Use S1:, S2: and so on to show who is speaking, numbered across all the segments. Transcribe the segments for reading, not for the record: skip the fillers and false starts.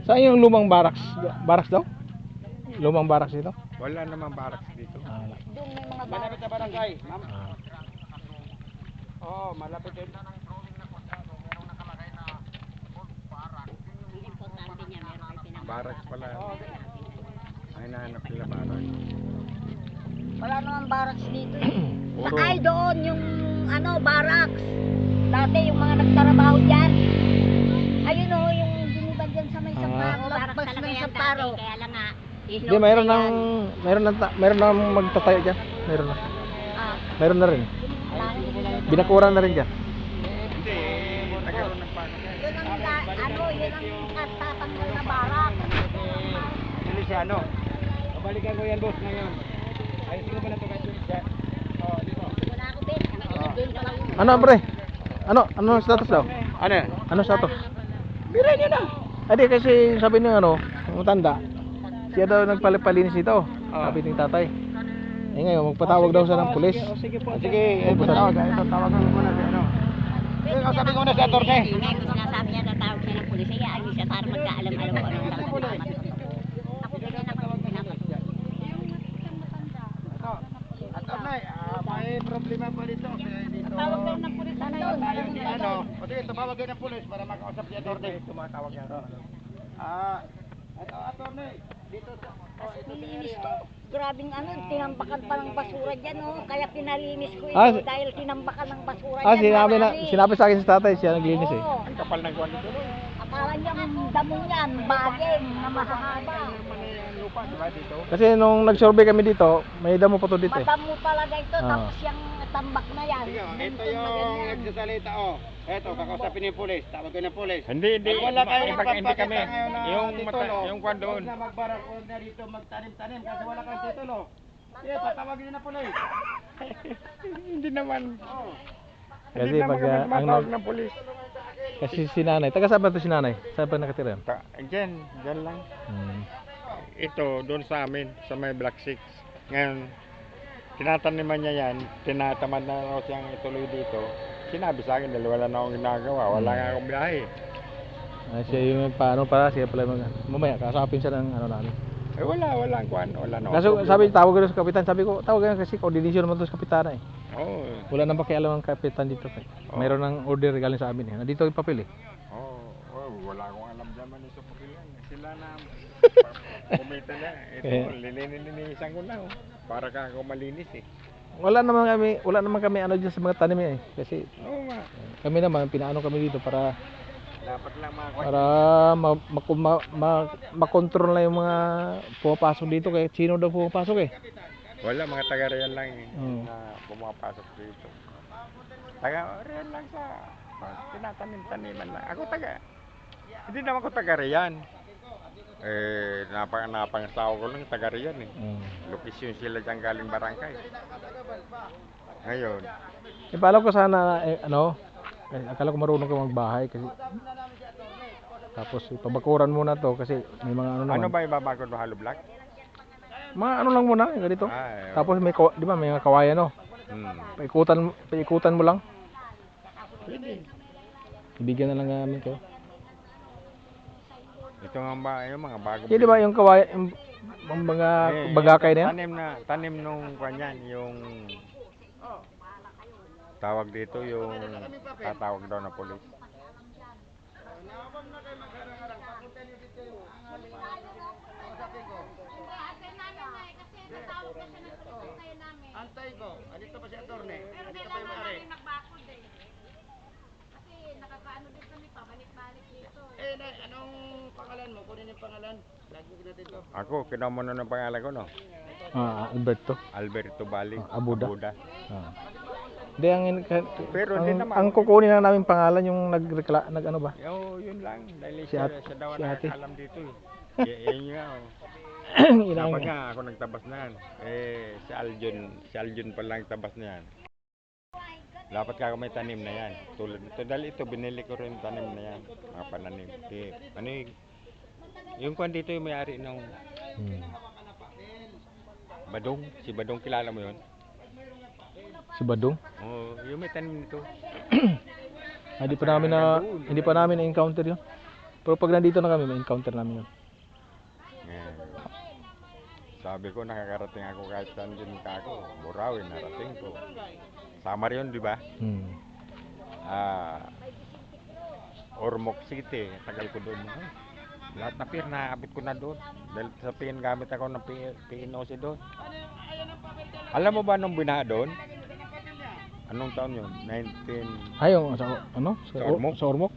S1: Saan yung lumang barracks? Barracks daw? Lumang barracks dito?
S2: Wala namang barracks dito.
S1: Wala.
S3: Doon may mga
S2: Malapit sa barangay, ma'am.
S1: Ah.
S2: Oo, malapit din.
S3: Ang importante niya, meron kayo pinamahal.
S2: Barracks pala. Ay, nahanap nila barracks.
S3: Wala namang barracks dito eh.
S1: Puro.
S3: Ay, doon yung ano, barracks. Dati yung mga nagtrabaho dyan. Ayun o, yung dinibad dyan sa may Samparo. Barracks talaga yan dati, kaya lang nga.
S1: Hindi, mayroon ng magtatayo dyan. Mayroon na.
S3: Ah,
S1: Mayroon na rin. Binakuran na rin dyan.
S2: Hindi, nagkaroon ng barracks.
S3: yun ang, yun ang tatanggal na barracks.
S2: Feliciano. Babalikan ko yan, boss, ngayon. Ayusin ko ba na ito kahit yung dyan? Oo, dito.
S3: Wala ako, Ben. Nakikinig pa lang.
S1: Ano, pre? Ano status daw?
S2: Ano?
S1: Ano status?
S2: Bira nyo na.
S1: Hindi, kasi sabi niya yung matanda. Siya daw nagpalinis dito. Sabi ng tatay. Eh ngayon, magpatawag daw siya ng pulis.
S2: Sige po. Sige, patawag. Ito, tawagan mo muna si ano. Sige, sabi ko na sa attorney.
S3: Ngayon kung sinasabi niya tatawag siya ng pulis, kaya ayun siya para magkaalam-alam ko anong talaga. Ako din yan ako pinapatulog.
S2: Attorney, may problema pa dito.
S3: Tawag daw ng pulis na yun.
S2: Tayo si ano. O sige, tumawag kayo ng pulis para makausap si attorney. Tumatawag yan. Ito, attorney. Dito sa...
S3: Nilinis ko. Grabing ano, tinambakan pa ng basura dyan, oh. Kaya pinalinis ko ito
S1: Ah,
S3: dahil tinambakan ng basura dyan.
S1: Sinabi sa akin sa tatay, siya naglinis eh.
S3: Oo.
S2: Ang kapal ng kuwan dito.
S3: Akala niya ang damo niyan, bageng na mahahaba.
S2: Lupa, di ba dito?
S1: Kasi nung nag-survey kami dito, may damo pa to dito eh.
S3: Madamo talaga ito,
S1: Ah.
S3: tapos yung tambak na yan.
S2: Sige, ito
S3: buntong na
S2: yung
S3: ganyan.
S2: nagsasalita, oh. Ito, kakausapin ni pulis. Tawag ko ng pulis.
S4: Hindi,
S2: Wala kayong
S4: hindi kami. Yung
S2: titulo.
S4: yung kwan doon.
S2: Huwag na magbarak, huwag na dito magtanim-tanim kasi wala kang titulo. Sige, patawagin na pulis.
S4: Hindi naman.
S2: Oh.
S1: Kasi
S4: Hindi naman
S1: pag
S4: kami
S1: ang
S4: tumatawag ng pulis.
S1: kasi si nanay, taga saan ba to si nanay? Saan ba nakatira?
S4: Diyan lang.
S1: Hmm.
S4: Ito, doon sa amin, sa may Black Six. Ngayon, tinataniman niya yan, tinatamad na raw siyang ituloy dito. Sinabi sa akin, dahil wala na akong ginagawa, wala nga akong biyahe.
S1: Siya yung paano para siya pala mamaya kasapin siya ng ano namin.
S4: Eh walang kwan, wala na.
S1: Kasi sabi tawag ko sa kapitan, sabi ko tawag yan kasi coordination naman to sa kapitana eh.
S4: Oo.
S1: Wala nang pakialam ang kapitan dito eh. Mayroon ng order galing sa amin eh. Nandito yung papel eh.
S4: Wala akong alam dyan man sa pakilan. Sila na kumita na. Ito, lilinisan ko na. Para ka ako malinis eh.
S1: Wala naman kami ano diyan sa mga tanim eh. Kasi
S4: Oo nga.
S1: kami naman pinaano kami dito para
S4: Dapat lang mga
S1: makontrol na yung mga pumapasok dito kaya sino daw pumapasok eh.
S4: Wala, mga taga-real lang
S1: Oo.
S4: na pumapasok dito. Taga-real lang sa tinatanim-taniman lang. Hindi naman ako taga-real. Napangasawa ko lang taga-real eh. Lokasyon sila dyan galing barangay. Ngayon,
S1: Ipaalam ko sana akala ko marunong ka magbahay kasi tapos ipabakuran muna to kasi may mga ano naman.
S4: ano ba ibabago ng hollow block?
S1: Mga ano lang muna ganito.
S4: Ay,
S1: Tapos may di ba may mga kawayan no. Paikutan mo lang.
S4: Pwede.
S1: Ibigyan na lang namin kayo.
S4: Ito nga ba, yung mga bago.
S1: Di ba yung kawayan yung mga bagakay na yan?
S4: Tanim nung kanyan, yung tawag dito, yung tatawag daw na pulis.
S2: Antay ko. Andito pa si attorney.
S5: Pero
S2: Andito pa
S5: kailangan
S2: yung maaari.
S5: namin magbakod eh. Kasi nakakaano din kami pa, balik-balik dito.
S2: Anong pangalan mo? Kunin yung pangalan. Lagi natin to.
S4: Ako, kinuha mo na ng pangalan ko, no?
S1: Alberto.
S4: Alberto Bali.
S1: Abuda.
S4: Abuda.
S1: Hindi
S4: Pero hindi naman.
S1: ang kukunin na namin pangalan yung nag-ano ba?
S4: Yun lang. Dahil
S1: Si
S4: siya
S1: si
S4: daw
S1: ate.
S4: alam dito eh. Yan nga, oh.
S1: Inang
S4: Dapat nga ako nagtabas na yan. Si Aljon pa lang nagtabas na yan. Dapat ka may tanim na yan. Tulad nito. Dahil ito, binili ko rin tanim na yan. Mga pananim. Ano yung kwan dito yung may-ari ng Badong. Si Badong, kilala mo yun?
S1: si Badong.
S4: Oo, yung may tanim nito.
S1: Hindi pa namin na encounter 'yun. Pero pag nandito na kami, may encounter namin yun.
S4: Ngayon, sabi ko, nakakarating ako kahit saan din ako. Burawi, narating ko. Samar yun, di ba?
S1: Hmm.
S4: Ormoc City, tagal ko doon. Lahat na pier, naabot ko na doon. Dahil sa PN, gamit ako ng PNOC doon. Alam mo ba nung binaha doon? Anong taon yun? 19...
S1: Ay, yung sa, ano?
S4: Sa Ormoc?
S1: Sa Ormoc?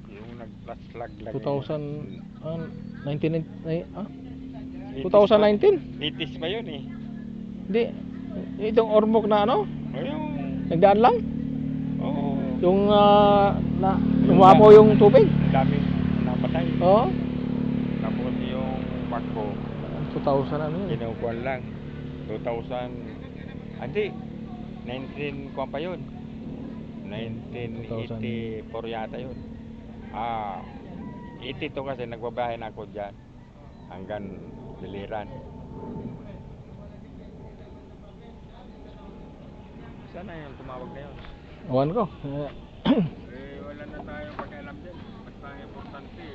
S4: Yung nag-flash-flag lang.
S1: 2019?
S4: 80s pa yun eh.
S1: Hindi. Itong Ormoc na ano?
S4: Ayun.
S1: Nagdaan lang?
S4: Oo.
S1: Yung lumapo yung tubig?
S4: Ang dami namatay.
S1: Oo.
S4: Tapos yung bangko,
S1: 2000 ano yun?
S4: kinukuhan lang. 2000... Hindi. 19 kuhan pa yun. 1984 yata yun. 82 kasi nagbabahay na ako dyan. Hanggang Diliran. Sana yung tumawag na yun.
S1: Awan ko.
S4: Wala na tayong pakialam din. Basta ang importante,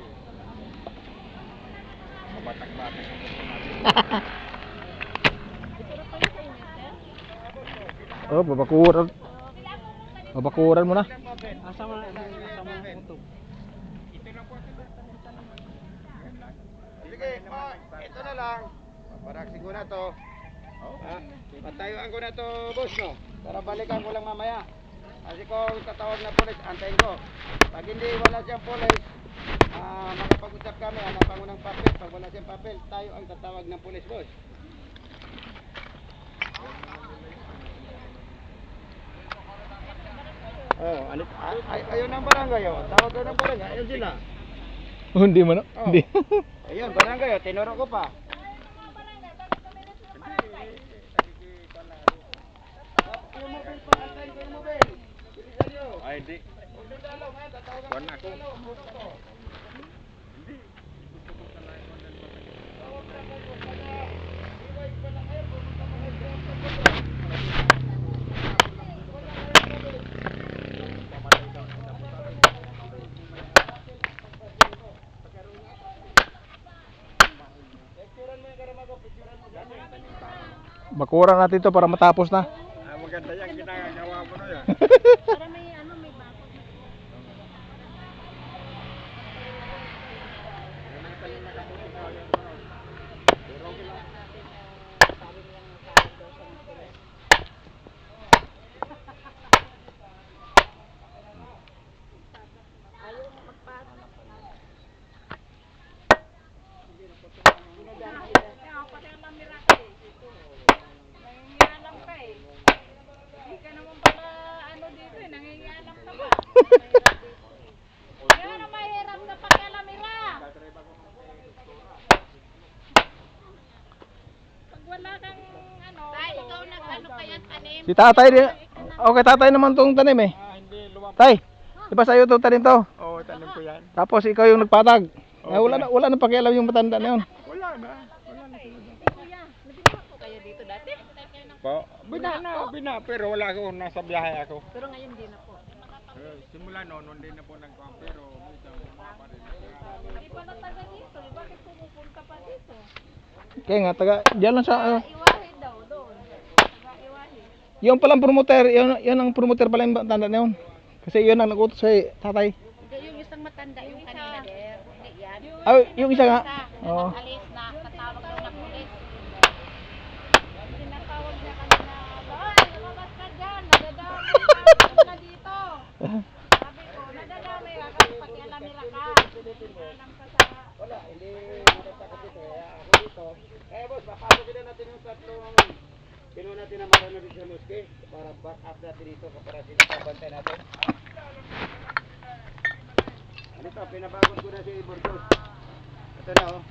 S4: mabatak-batak ang gusto natin.
S1: Oh, babakuran. Babakuran mo na.
S2: Asa mo utog.
S4: Sige, ito na lang. Paparaksin ko na to.
S2: Patayuan ko na to, boss, no? Para balikan ko lang mamaya. Kasi kung tatawag na pulis, antayin ko. Pag hindi wala siyang pulis, makapag-usap kami, hanapan ko ng papel. Pag wala siyang papel, tayo ang tatawag ng pulis, boss. Oh, ayun ang barangay, oh. Tawag ko ng barangay, ayun sila.
S1: Oh, hindi man.
S2: Oh.
S1: Hindi.
S2: Ayun, barangay, oh. Tinuro ko pa.
S4: Ay, di. Kuhan ako.
S1: Bakuran natin to para matapos na.
S4: Maganda yung ginagawa mo na yan.
S3: Para may ano, may bakod.
S5: Nangingialam ka eh. Hindi ka naman pala ano dito eh, nangingialam ka ba? Kaya na mahirap sa pakialamira. Pag wala kang ano... Tay, ikaw nag-ano kaya tanim?
S1: Si tatay din. Okay, tatay naman tong tanim eh.
S4: Hindi, lumang.
S1: Tay, di ba sa'yo to tanim to?
S4: Oo, tanim ko yan.
S1: Tapos ikaw yung nagpatag. Wala na pakialam yung matanda na yun.
S4: Wala na.
S5: Kuya, nabigyan ko kayo dito dati?
S4: Bina, pero wala ako, nasa biyahe ako.
S5: Pero ngayon di na po.
S4: Simula noon, hindi na po nagkuhan, pero minsan bumaba rin.
S5: Hindi pa na taga dito, eh. Bakit pumupunta pa dito?
S1: Kaya nga, diyan lang sa,
S5: Iwahe daw doon. Taga Iwahe.
S1: yung palang promoter, yun ang promoter pala yung matanda na yun. Kasi yun ang nag-utos kay tatay.
S3: Hindi, yung isang matanda, yung kanina there. Hindi yan.
S1: Ay, yung isa nga. Oo.
S3: Alis na, tatawag daw na pulis.
S5: Tinatawag niya kanina, "Ay, lumabas ka dyan, nadadami ka na dito." Sabi ko, nadadami ka kasi pakialamira ka. Alam ka sa...
S2: Wala, hindi matatakot dito. Kaya ako dito. Boss, papasok na natin yung tatlong kinuha natin na marano dito sa Mosque para back up natin dito para sinipabantay natin. Ano to, pinabagod ko na si Burgos. Ito na, oh.